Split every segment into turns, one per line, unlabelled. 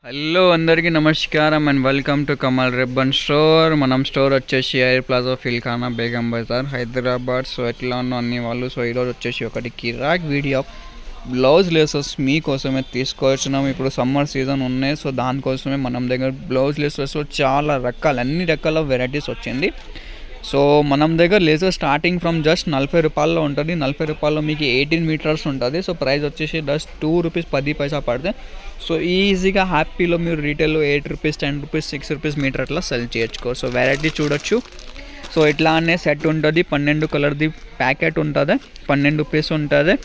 Hello అందరికీ నమస్కారం and welcome to Kamal ribbon store. మనం స్టోర్ వచ్చేసి air plaza Filkhana Begum Bazar Hyderabad. So ఎట్లా ఉన్నా అన్ని వాళ్ళు. సో ఈరోజు వచ్చేసి ఒకటి కిరాక్ వీడియో బ్లౌజ్ లేసెస్ మీకోసమే తీసుకొచ్చినాం. ఇప్పుడు సమ్మర్ సీజన్ ఉన్నాయి, సో దానికోసమే మనం దగ్గర బ్లౌజ్ లేసెస్లో చాలా అన్ని రకాల వెరైటీస్ వచ్చింది. సో మనం దగ్గర లేసర్ స్టార్టింగ్ ఫ్రమ్ జస్ట్ 40 రూపాయల్లో ఉంటుంది. 40 రూపాయల్లో మీకు 18 మీటర్స్ ఉంటుంది. సో ప్రైస్ వచ్చేసి జస్ట్ 2 రూపీస్ 10 పైసా పడుతుంది. సో ఈజీగా హ్యాపీలో మీరు రీటైల్లో 8 రూపీస్ 10 రూపీస్ 6 రూపీస్ మీటర్ అట్లా సెల్ చేయొచ్చు. సో వెరైటీ చూడొచ్చు. సో ఇట్లానే సెట్ ఉంటుంది. 12 కలర్ది ప్యాకెట్ ఉంటుంది. 12 పీస్ ఉంటుంది.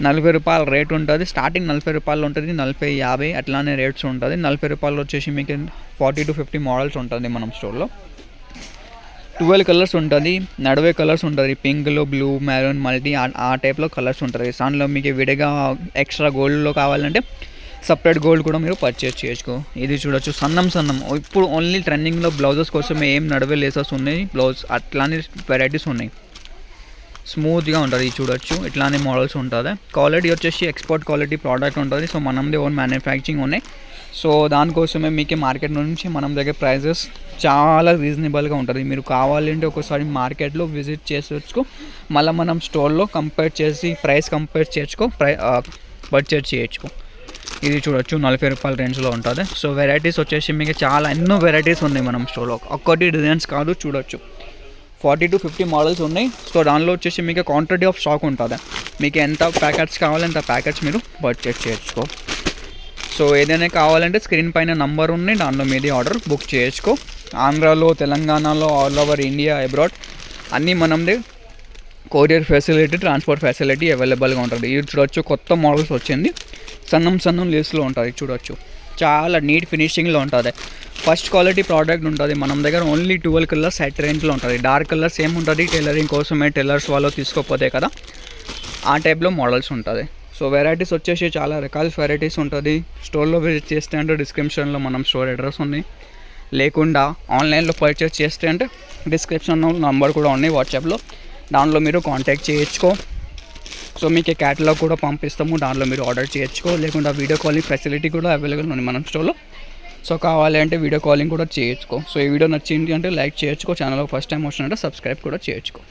40 రూపాయల రేట్ ఉంటుంది. స్టార్టింగ్ 40 రూపాయలు ఉంటుంది. 40 50 అట్లానే రేట్స్ ఉంటుంది. 40 రూపాయలు వచ్చేసి మీకు 40 to 50 మోడల్స్ ఉంటుంది మనం స్టోర్లో. 12 కలర్స్ ఉంటుంది. 40 కలర్స్ ఉంటుంది. పింక్లో బ్లూ మెరూన్ మల్టీ ఆ టైప్లో కలర్స్ ఉంటుంది. దానిలో మీకు విడిగా ఎక్స్ట్రా గోల్డ్లో కావాలంటే సపరేట్ గోల్డ్ కూడా మీరు పర్చేస్ చేయొచ్చు. ఇది చూడొచ్చు సన్నం ఇప్పుడు ఓన్లీ ట్రెండింగ్లో బ్లౌజెస్ కోసమే ఏం నడవే లేసెస్ ఉన్నాయి. బ్లౌజ్ అట్లానే వెరైటీస్ ఉన్నాయి. స్మూత్గా ఉంటుంది. ఇది చూడొచ్చు ఇట్లానే మోడల్స్ ఉంటుంది. క్వాలిటీ వచ్చేసి ఎక్స్పోర్ట్ క్వాలిటీ ప్రోడక్ట్ ఉంటుంది. సో మనది ఓన్ మ్యానుఫ్యాక్చరింగ్ ఉన్నాయి. సో దానికోసమే మీకు మార్కెట్ నుంచి మనం దగ్గర ప్రైజెస్ చాలా రీజనబుల్గా ఉంటుంది. మీరు కావాలంటే ఒకసారి మార్కెట్లో విజిట్ చేసేసుకో, మళ్ళీ మనం స్టోర్లో కంపేర్ చేసి ప్రైస్ కంపేర్ చేసుకో, పర్చేజ్ చేయొచ్చు. ఇది చూడొచ్చు 40 రూపాయల రేంజ్లో ఉంటుంది. సో వెరైటీస్ వచ్చేసి మీకు చాలా ఎన్నో వెరైటీస్ ఉన్నాయి మనం స్టోర్లో. ఒక్కటి డిజైన్స్ కాదు, చూడొచ్చు 40 to 50 మోడల్స్ ఉన్నాయి. సో దానిలో వచ్చేసి మీకు క్వాంటిటీ ఆఫ్ స్టాక్ ఉంటుంది. మీకు ఎంత ప్యాకెట్స్ కావాలంటే అంత ప్యాకెట్స్ మీరు పర్చేజ్ చేయొచ్చు. సో ఏదైనా కావాలంటే స్క్రీన్ పైన నంబర్ ఉన్నాయి, దానిలో మీది ఆర్డర్ బుక్ చేసుకో. ఆంధ్రాలో, తెలంగాణలో, ఆల్ ఓవర్ ఇండియా, అబ్రాడ్ అన్నీ మనది కొరియర్ ఫెసిలిటీ, ట్రాన్స్పోర్ట్ ఫెసిలిటీ అవైలబుల్గా ఉంటుంది. ఇది చూడొచ్చు కొత్త మోడల్స్ వచ్చింది. సన్నం లేస్లో ఉంటుంది. చూడొచ్చు చాలా నీట్ ఫినిషింగ్లో ఉంటుంది. ఫస్ట్ క్వాలిటీ ప్రోడక్ట్ ఉంటుంది. మనం దగ్గర ఓన్లీ 12 కలర్స్ సెట్ రేంజ్లో ఉంటుంది. డార్క్ కలర్స్ ఏం ఉంటుంది, టైలరింగ్ కోసమే టైలర్స్ వాళ్ళు తీసుకోపోతే కదా ఆ టైప్లో మోడల్స్ ఉంటుంది. సో వెరైటీస్ వచ్చేసి చాలా రకాల వెరైటీస్ ఉంటుంది. స్టోర్లో విజిట్ చేస్తే అంటే డిస్క్రిప్షన్లో మనం స్టోర్ అడ్రస్ ఉంది. లేకుండా ఆన్లైన్లో పర్చేస్ చేస్తే అంటే డిస్క్రిప్షన్లో నంబర్ కూడా ఉన్నాయి వాట్సాప్లో, దానిలో మీరు కాంటాక్ట్ చేయొచ్చుకో. సో మీకు క్యాటలాగ్ కూడా పంపిస్తాము, దానిలో మీరు ఆర్డర్ చేయొచ్చుకో. లేకుండా వీడియో కాలింగ్ ఫెసిలిటీ కూడా అవైలబుల్ ఉంది మనం స్టోర్లో. సో కావాలి అంటే వీడియో కాలింగ్ కూడా చేయొచ్చుకో. సో ఈ వీడియో నచ్చింది అంటే లైక్ చేయొచ్చుకో. ఛానల్ ఫస్ట్ టైం వచ్చినట్టు సబ్స్క్రైబ్ కూడా చేయొచ్చుకో.